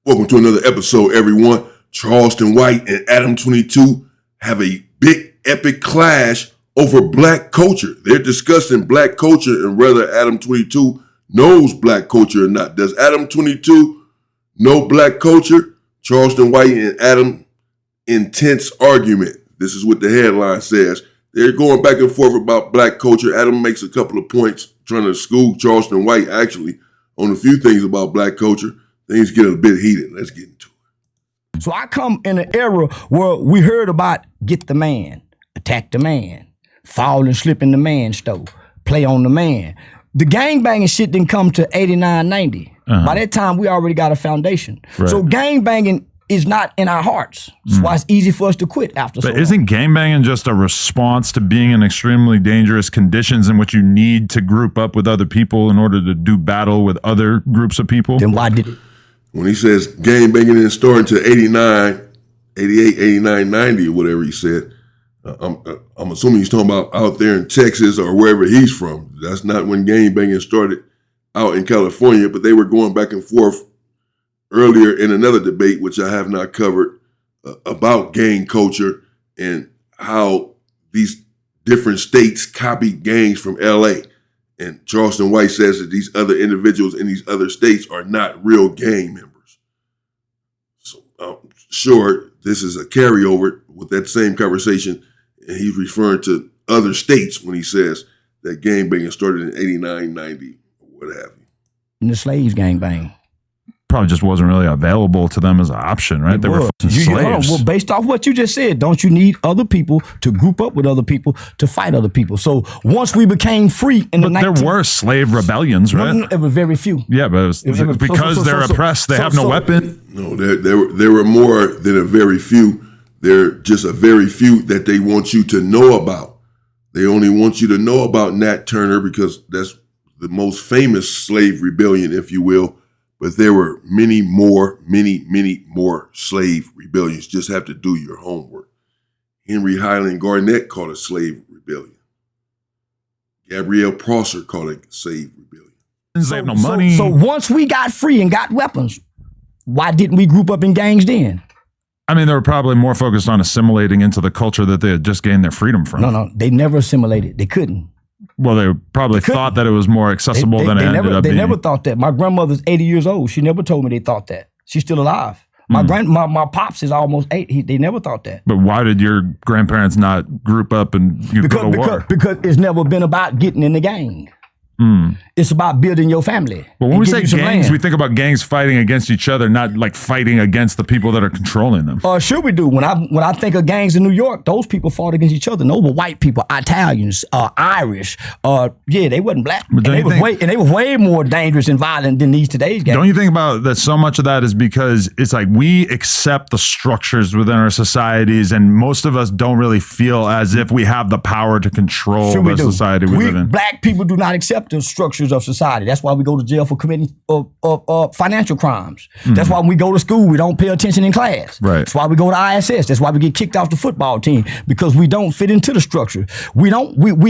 Welcome to another episode, everyone. Charleston White and Adam22 have a big, epic clash over black culture. They're discussing black culture and whether Adam22 knows black culture or not. Does Adam22 know black culture? Charleston White and Adam, intense argument. This is what the headline says. They're going back and forth about black culture. Adam makes a couple of points trying to school Charleston White, actually, on a few things about black culture. Things get a bit heated. Let's get into it. So I come in an era where we heard about get the man, attack the man, fall and slip in the man stove, play on the man. The gangbanging shit didn't come to 89, 90. By that time, we already got a foundation. Right. So gangbanging is not in our hearts. That's why it's easy for us to quit after so long. But isn't gangbanging just a response to being in extremely dangerous conditions in which you need to group up with other people in order to do battle with other groups of people? Then why did it? When he says gangbanging didn't start until 89, 88, 89, 90 or whatever he said, I'm assuming he's talking about out there in Texas or wherever he's from. That's not when gangbanging started out in California, but they were going back and forth earlier in another debate, which I have not covered, about gang culture and how these different states copied gangs from L.A. And Charleston White says that these other individuals in these other states are not real gang members. So I'm sure this is a carryover with that same conversation. And he's referring to other states when he says that gangbanging started in 89, 90, or what have you. And the slaves gangbang. Probably just wasn't really available to them as an option, right? They were slaves. Well, based off what you just said, don't you need other people to group up with other people to fight other people? So once we became free in the 19th... There were slave rebellions, right? No, it was very few. Yeah, but because they're oppressed, they have no weapon. No, there were more than a very few. They're just a very few that they want you to know about. They only want you to know about Nat Turner because that's the most famous slave rebellion, if you will. But there were many more slave rebellions. Just have to do your homework. Henry Highland Garnett called it slave rebellion. Gabrielle Prosser called it slave rebellion. They have no money. So once we got free and got weapons, why didn't we group up in gangs then? I mean, they were probably more focused on assimilating into the culture that they had just gained their freedom from. No, they never assimilated. They couldn't. Well, they probably thought that it was more accessible than it ended up being. They never thought that. My grandmother's 80 years old. She never told me they thought that. She's still alive. My pops is almost 8. They never thought that. But why did your grandparents not group up and go to war? Because it's never been about getting in the gang. It's about building your family. But when we say gangs, we think about gangs fighting against each other, not like fighting against the people that are controlling them. Sure we do. When I think of gangs in New York, those people fought against each other. Those were white people, Italians, Irish. They wasn't black. And they were way more dangerous and violent than these today's gangs. Don't you think about that? So much of that is because it's like we accept the structures within our societies, and most of us don't really feel as if we have the power to control the society we live in. Black people do not accept the structures of society. That's why we go to jail for committing financial crimes. That's why when we go to school, we don't pay attention in class. Right. That's why we go to ISS. That's why we get kicked off the football team, because we don't fit into the structure. We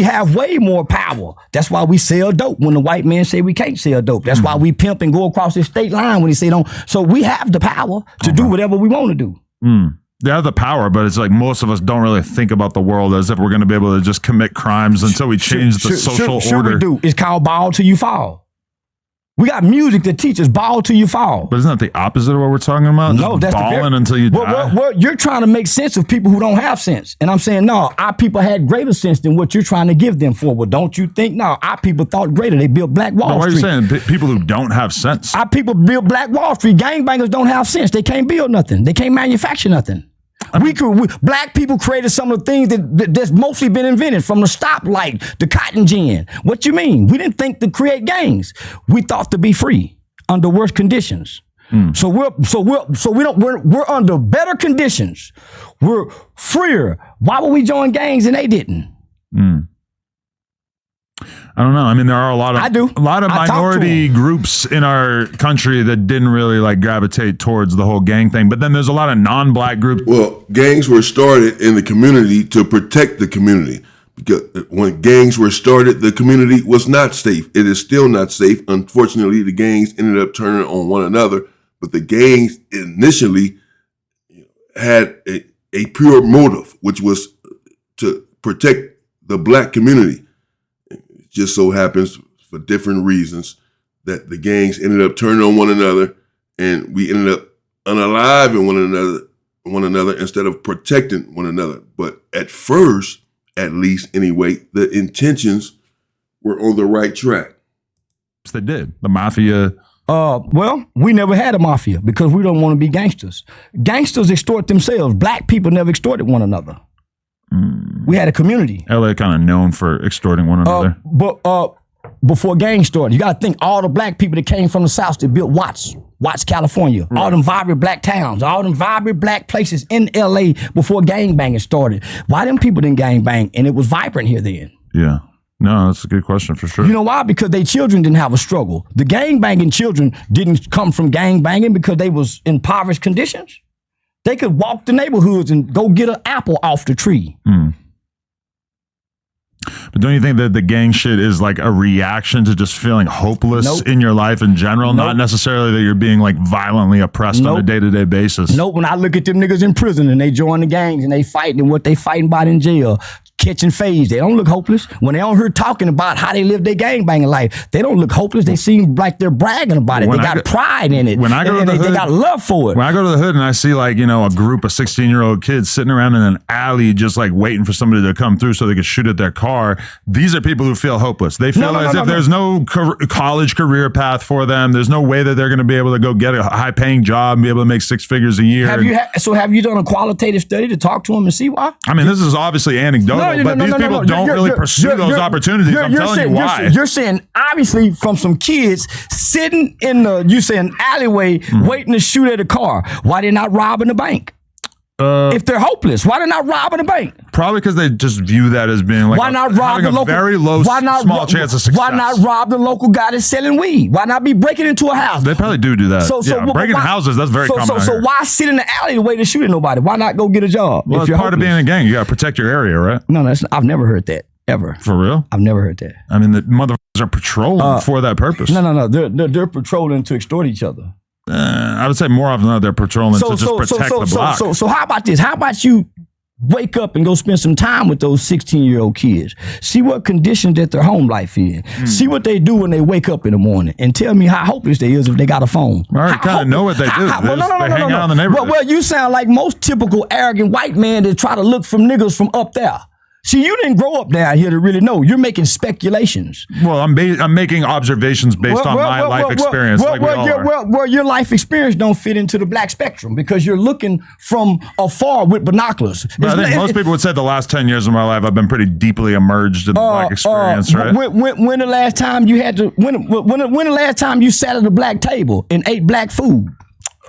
have way more power. That's why we sell dope when the white men say we can't sell dope. That's why we pimp and go across the state line when they say don't. So we have the power to do whatever we want to do. They have the power, but it's like most of us don't really think about the world as if we're going to be able to just commit crimes until we change the social order. Sure we do. It's called ball till you fall. We got music that teaches ball till you fall. But isn't that the opposite of what we're talking about? No, that's balling until you die? Well, you're trying to make sense of people who don't have sense. And I'm saying, no, our people had greater sense than what you're trying to give them for. Well, don't you think? No, our people thought greater. They built Black Wall Street. Why are you saying people who don't have sense? Our people built Black Wall Street. Gangbangers don't have sense. They can't build nothing. They can't manufacture nothing. Black people created some of the things that's mostly been invented, from the stoplight, the cotton gin. What you mean? We didn't think to create gangs. We thought to be free under worse conditions. So we're under better conditions. We're freer. Why would we join gangs and they didn't? I don't know. I mean, there are a lot of minority groups in our country that didn't really like gravitate towards the whole gang thing. But then there's a lot of non-black groups. Well, gangs were started in the community to protect the community. Because when gangs were started, the community was not safe. It is still not safe. Unfortunately, the gangs ended up turning on one another. But the gangs initially had a pure motive, which was to protect the black community. It just so happens, for different reasons, that the gangs ended up turning on one another, and we ended up unaliving one another instead of protecting one another. But at first, at least anyway, the intentions were on the right track. They did. The mafia. Well, we never had a mafia because we don't want to be gangsters. Gangsters extort themselves. Black people never extorted one another. We had a community. LA kind of known for extorting one another. But before gangs started, you got to think all the black people that came from the South that built Watts, California, right. All them vibrant black towns, all them vibrant black places in LA before gangbanging started. Why them people didn't gangbang and it was vibrant here then? Yeah. No, that's a good question for sure. You know why? Because their children didn't have a struggle. The gangbanging children didn't come from gangbanging because they was in impoverished conditions. They could walk the neighborhoods and go get an apple off the tree. But don't you think that the gang shit is like a reaction to just feeling hopeless in your life in general? Not necessarily that you're being like violently oppressed on a day-to-day basis. When I look at them niggas in prison and they join the gangs and they fighting and what they fighting about in jail, catching phase, they don't look hopeless. When they on here talking about how they live their gangbanging life, they don't look hopeless. They seem like they're bragging about it. They got pride in it. When I go to the hood, they got love for it. When I go to the hood and I see like, you know, a group of 16-year-old kids sitting around in an alley just like waiting for somebody to come through so they could shoot at their car, these are people who feel hopeless. They feel as if there's no college career path for them. There's no way that they're going to be able to go get a high-paying job and be able to make 6 figures a year. Have you done a qualitative study to talk to them and see why? I mean, this is obviously anecdotal, but these people don't really pursue those opportunities. I'm telling you why. You're saying, obviously, from some kids sitting in the, alleyway waiting to shoot at a car. Why they not robbing the bank? If they're hopeless, why they not robbing the bank? Probably because they just view that as being like having a very low, small chance of success. Why not rob the local guy that's selling weed? Why not be breaking into a house? They probably do that. Breaking houses, that's very common. So why sit in the alley waiting to shoot at nobody? Why not go get a job? Well, it's part of being a gang. You got to protect your area, right? No, I've never heard that. Ever. For real? I've never heard that. I mean, the motherfuckers are patrolling for that purpose. No. They're patrolling to extort each other. I would say more often than not, they're patrolling to just protect the block. So how about this? How about you wake up and go spend some time with those 16-year-old kids? See what conditions that their home life in. See what they do when they wake up in the morning, and tell me how hopeless they is if they got a phone. I already kind of know what they do. They hang out in the neighborhood. Well, you sound like most typical arrogant white man that try to look from niggas from up there. See, you didn't grow up down here to really know. You're making speculations. Well, I'm making observations based on my life experience. Well, your life experience don't fit into the black spectrum because you're looking from afar with binoculars. But I think most people would say the last 10 years of my life, I've been pretty deeply immersed in the black experience, right? When the last time you had to? When the last time you sat at a black table and ate black food?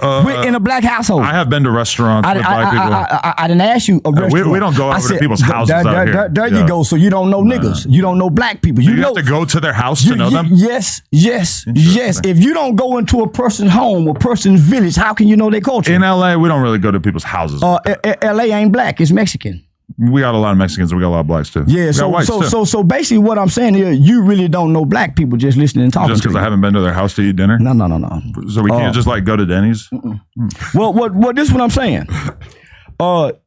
In a black household. I have been to restaurants with black people. I didn't ask you a restaurant. We don't go over to people's houses out here. There you go. So you don't know niggas. You don't know black people. You have to go to their house to know them? Yes. If you don't go into a person's home, a person's village, how can you know their culture? In LA, we don't really go to people's houses. LA ain't black. It's Mexican. We got a lot of Mexicans. We got a lot of blacks too. Yeah, so basically what I'm saying here, you really don't know black people just listening and talking. Just because I haven't been to their house to eat dinner? No. So we can't just like go to Denny's? Well, this is what I'm saying.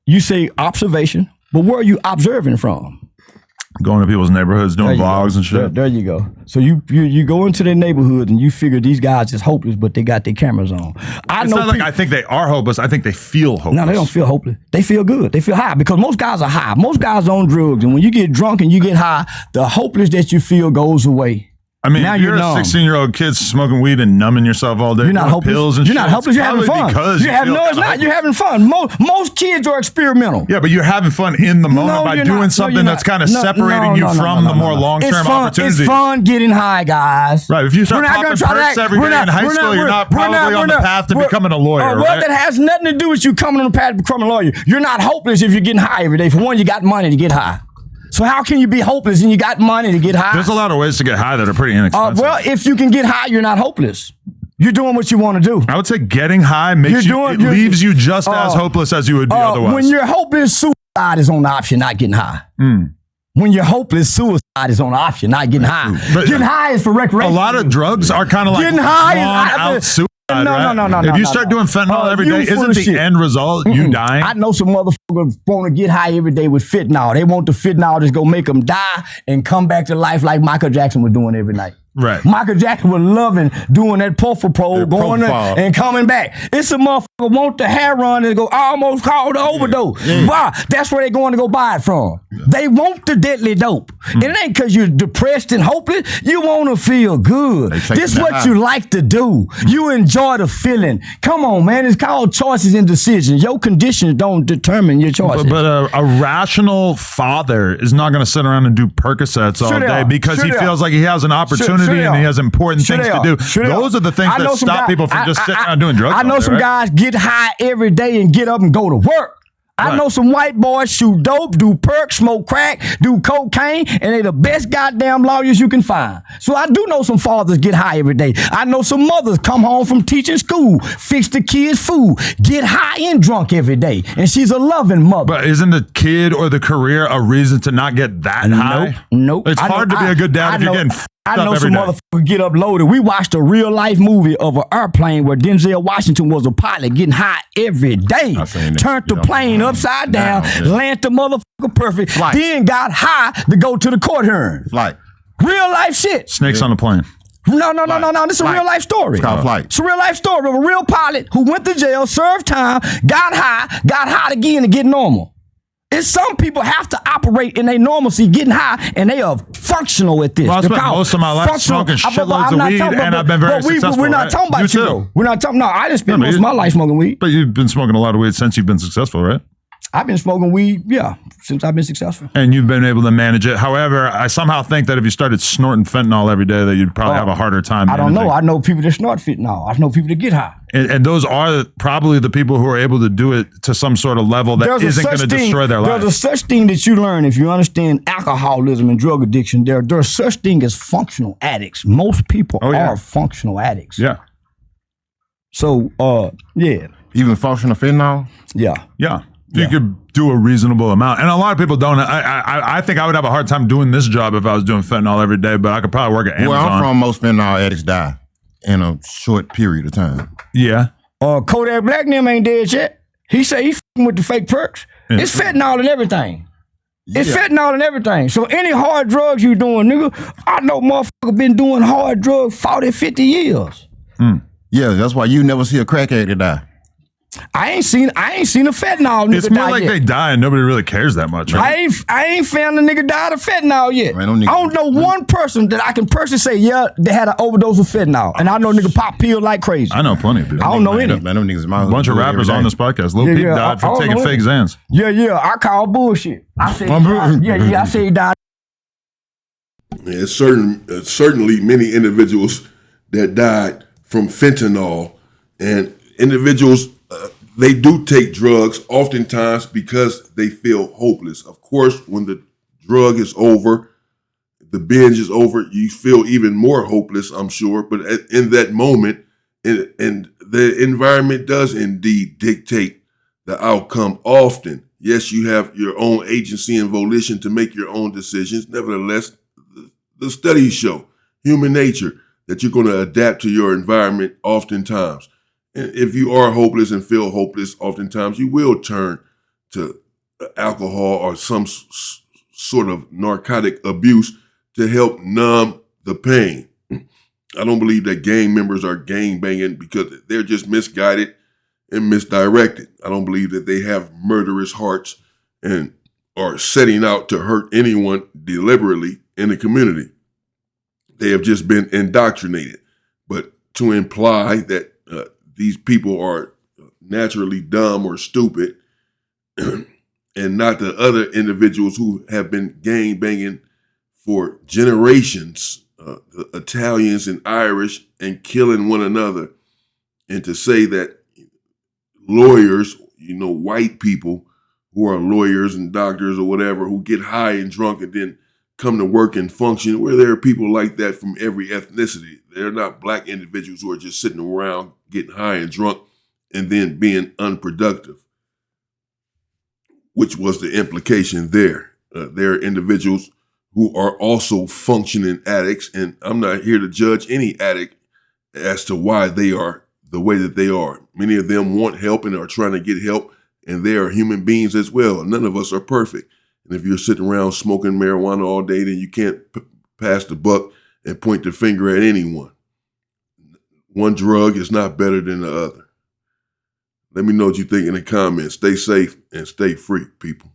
You say observation, but where are you observing from? Going to people's neighborhoods, doing vlogs and shit. There you go. So you go into their neighborhood and you figure these guys is hopeless, but they got their cameras on. It's not like I think they are hopeless. I think they feel hopeless. No, they don't feel hopeless. They feel good. They feel high because most guys are high. Most guys are on drugs. And when you get drunk and you get high, the hopeless that you feel goes away. I mean, now if you're a 16-year-old kid smoking weed and numbing yourself all day, you're not hopeless. Pills and you're not hopeless. You're having fun. It's not. You're having fun. Most kids are experimental. Yeah, but you're having fun in the moment by doing something that's kind of separating you from the more long-term opportunities. It's fun getting high, guys. Right. If you start popping perks every day in high school, you're not probably on the path to becoming a lawyer. Well, that has nothing to do with you coming on the path to becoming a lawyer. You're not hopeless if you're getting high every day. For one, you got money to get high. So how can you be hopeless and you got money to get high? There's a lot of ways to get high that are pretty inexpensive. Well, if you can get high, you're not hopeless. You're doing what you want to do. I would say getting high leaves you just as hopeless as you would be otherwise. When you're hopeless, suicide is on the option, not getting high. When you're hopeless, suicide is on the option, not getting high. But getting high is for recreation. A lot of drugs are kind of like getting high. If you start doing fentanyl every day, isn't the end result you dying? I know some motherfuckers want to get high every day with fentanyl. They want the fentanyl just go make them die and come back to life like Michael Jackson was doing every night. Right. Michael Jackson was loving doing that propofol, going there and coming back. It's a motherfucker want the hair run and go almost called the overdose. Why? That's where they going to go buy it from. They want the deadly dope. It ain't because you're depressed and hopeless. You want to feel good. This is what you like to do. You enjoy the feeling. Come on, man. It's called choices and decisions. Your conditions don't determine your choices. But a rational father is not going to sit around and do Percocets all day because he feels like he has an opportunity and he has important things to do. Those are the things that stop people from just sitting around doing drugs. I know some guys get high every day and get up and go to work. I know some white boys shoot dope, do perk, smoke crack, do cocaine, and they the best goddamn lawyers you can find. So I do know some fathers get high every day. I know some mothers come home from teaching school, fix the kids' food, get high and drunk every day, and she's a loving mother. But isn't the kid or the career a reason to not get that high? Nope. It's hard to be a good dad if you're getting I know some motherfuckers get up loaded. We watched a real life movie of an airplane where Denzel Washington was a pilot getting high every day. Turned the plane upside down, landed the motherfucker perfect, then got high to go to the court hearing. Real life shit. Snakes on the plane. No. This is a real life story. It's called Flight. It's a real life story of a real pilot who went to jail, served time, got high again to get normal. It's some people have to operate in their normalcy, getting high, and they are functional at this. Well, I spent most of my life smoking shitloads of weed, and I've been very successful. We're not talking about you, though. We're not talking. No, I just spent most of my life smoking weed. But you've been smoking a lot of weed since you've been successful, right? I've been smoking weed, since I've been successful. And you've been able to manage it. However, I somehow think that if you started snorting fentanyl every day, that you'd probably have a harder time. I don't know. I know people that snort fentanyl. I know people that get high. And those are probably the people who are able to do it to some sort of level that isn't going to destroy their lives. There's a such thing that you learn if you understand alcoholism and drug addiction. There's such thing as functional addicts. Most people are functional addicts. Yeah. So, Even functional fentanyl? Yeah. You could do a reasonable amount. And a lot of people don't. I think I would have a hard time doing this job if I was doing fentanyl every day, but I could probably work at Amazon. Where I'm from, most fentanyl addicts die in a short period of time. Yeah. Kodak Black and them ain't dead yet. He say he f***ing with the fake perks. Yeah. It's fentanyl and everything. It's fentanyl and everything. So any hard drugs you doing, nigga, I know motherfucker been doing hard drugs 40, 50 years. Yeah, that's why you never see a crack addict die. I ain't seen a fentanyl nigga. It's more like they die and nobody really cares that much. Right? I ain't found a nigga died of fentanyl yet. I don't know one person that I can personally say, they had an overdose of fentanyl. And I know nigga pop pill like crazy. I know plenty of people. I don't know any. A bunch of rappers on this podcast. Lil Peep died for taking fake Xans. Yeah. I call bullshit. I say I say he died. Yeah, certainly many individuals that died from fentanyl, and individuals they do take drugs oftentimes because they feel hopeless. Of course, when the drug is over, the binge is over, you feel even more hopeless, I'm sure. But in that moment, and the environment does indeed dictate the outcome often. Yes, you have your own agency and volition to make your own decisions. Nevertheless, the studies show, human nature, that you're going to adapt to your environment oftentimes. And if you are hopeless and feel hopeless, oftentimes you will turn to alcohol or some sort of narcotic abuse to help numb the pain. I don't believe that gang members are gang banging because they're just misguided and misdirected. I don't believe that they have murderous hearts and are setting out to hurt anyone deliberately in the community. They have just been indoctrinated. But to imply that these people are naturally dumb or stupid and not the other individuals who have been gang banging for generations, the Italians and Irish, and killing one another, and to say that lawyers, white people who are lawyers and doctors or whatever, who get high and drunk and then come to work and function, where there are people like that from every ethnicity. They're not black individuals who are just sitting around getting high and drunk and then being unproductive, which was the implication there. There are individuals who are also functioning addicts, and I'm not here to judge any addict as to why they are the way that they are. Many of them want help and are trying to get help, and they are human beings as well. None of us are perfect. And if you're sitting around smoking marijuana all day, then you can't pass the buck and point the finger at anyone. One drug is not better than the other. Let me know what you think in the comments. Stay safe and stay free, people.